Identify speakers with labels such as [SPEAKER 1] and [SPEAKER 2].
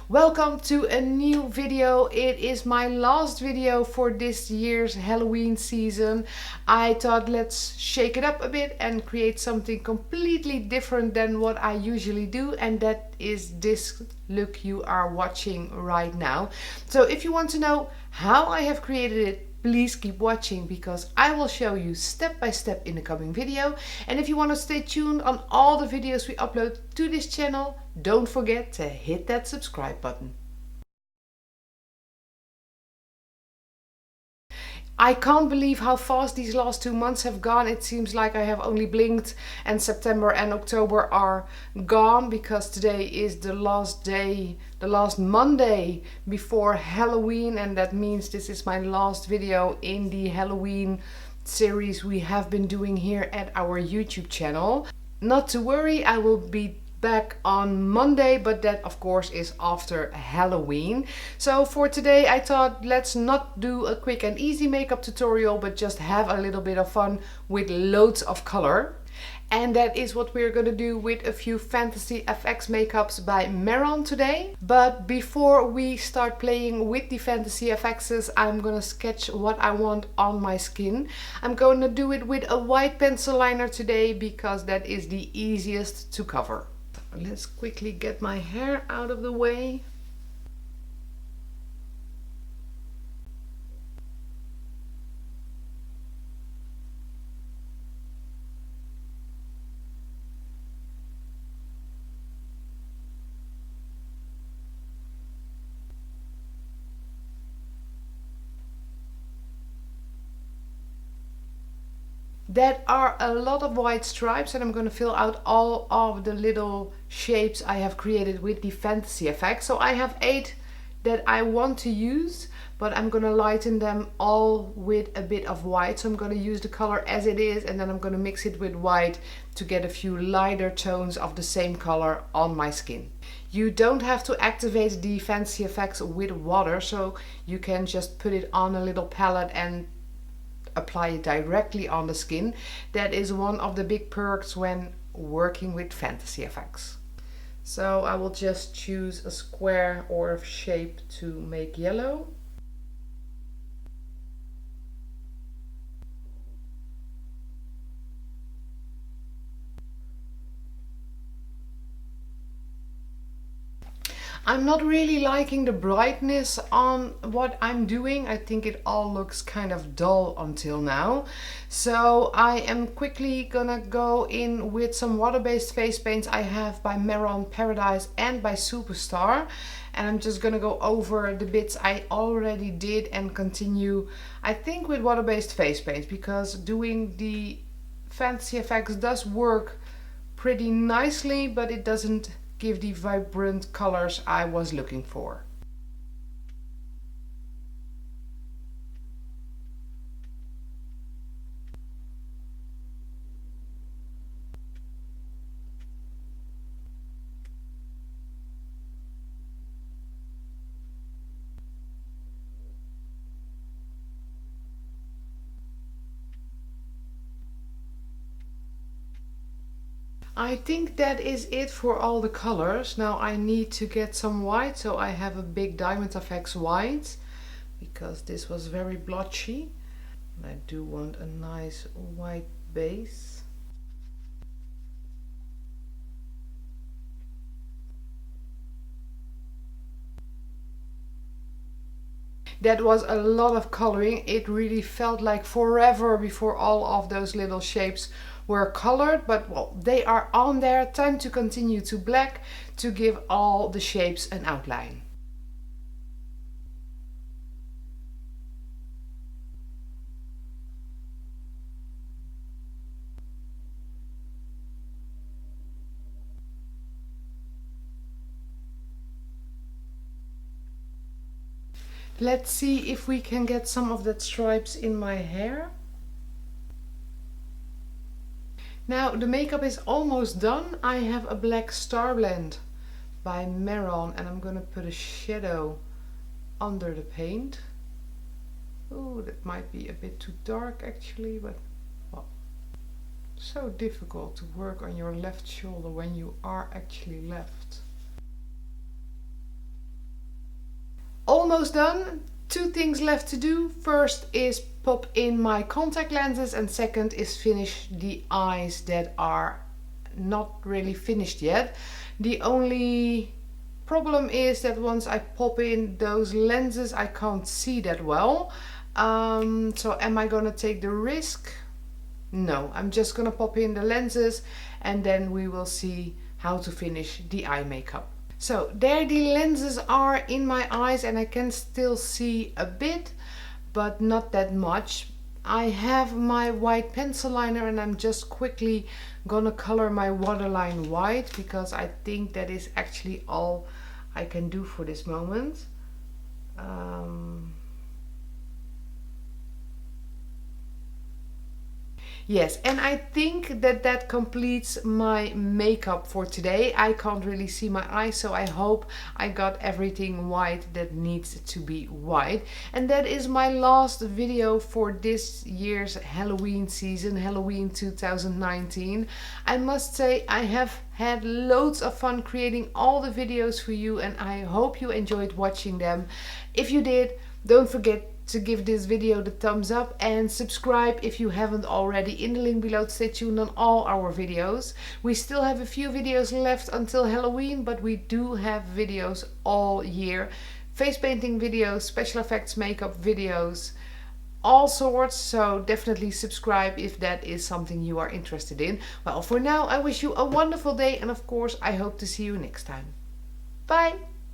[SPEAKER 1] Welcome to a new video. It is my last video for this year's Halloween season. I thought let's shake it up a bit and create something completely different than what I usually do, and that is this look you are watching right now. So if you want to know how I have created it, please keep watching because I will show you step by step in the coming video. And if you want to stay tuned on all the videos we upload to this channel, don't forget to hit that subscribe button. I can't believe how fast these last 2 months have gone. It seems like I have only blinked and September and October are gone, because today is the last day, the last Monday before Halloween, and that means this is my last video in the Halloween series we have been doing here at our YouTube channel. Not to worry, I will be back on Monday, but that of course is after Halloween. So for today I thought let's not do a quick and easy makeup tutorial, but just have a little bit of fun with loads of color. And that is what we're gonna do with a few Fantasy FX makeups by Meron today. But before we start playing with the Fantasy FXs, I'm gonna sketch what I want on my skin. I'm gonna do it with a white pencil liner today because that is the easiest to cover. Let's quickly get my hair out of the way. That are a lot of white stripes, and I'm going to fill out all of the little shapes I have created with the Fantasy FX. So I have 8 that I want to use, but I'm going to lighten them all with a bit of white. So I'm going to use the color as it is, and then I'm going to mix it with white to get a few lighter tones of the same color on my skin. You don't have to activate the Fantasy FX with water, so you can just put it on a little palette and apply it directly on the skin. That is one of the big perks when working with Fantasy FX. So I will just choose a square or a shape to make yellow. I'm not really liking the brightness on what I'm doing. I think it all looks kind of dull until now. So I am quickly gonna go in with some water-based face paints I have by Meron, Paradise and by Superstar. And I'm just gonna go over the bits I already did and continue, I think, with water-based face paints, because doing the Fantasy FX does work pretty nicely, but it doesn't give the vibrant colors I was looking for. I think that is it for all the colors. Now I need to get some white, so I have a big Diamond FX white because this was very blotchy. I do want a nice white base. That was a lot of coloring. It really felt like forever before all of those little shapes were colored, but well, they are on there. Time to continue to black to give all the shapes an outline. Let's see if we can get some of that stripes in my hair. Now the makeup is almost done. I have a black Star Blend by Meron, and I'm gonna put a shadow under the paint. Oh, that might be a bit too dark actually, but well, so difficult to work on your left shoulder when you are actually left. almost done. 2 things left to do. First is pop in my contact lenses, and second is finish the eyes that are not really finished yet. The only problem is that once I pop in those lenses I can't see that well. So am I gonna take the risk? No, I'm just gonna pop in the lenses and then we will see how to finish the eye makeup. So there the lenses are in my eyes and I can still see a bit, but not that much. I have my white pencil liner and I'm just quickly gonna color my waterline white because I think that is actually all I can do for this moment. Yes, and I think that that completes my makeup for today. I can't really see my eyes, so I hope I got everything white that needs to be white. And that is my last video for this year's Halloween season, Halloween 2019. I must say I have had loads of fun creating all the videos for you and I hope you enjoyed watching them. If you did, don't forget to give this video the thumbs up and subscribe if you haven't already in the link below to stay tuned on all our videos. We still have a few videos left until Halloween, but we do have videos all year. Face painting videos, special effects makeup videos, all sorts, so definitely subscribe if that is something you are interested in. Well, for now I wish you a wonderful day and of course I hope to see you next time. Bye!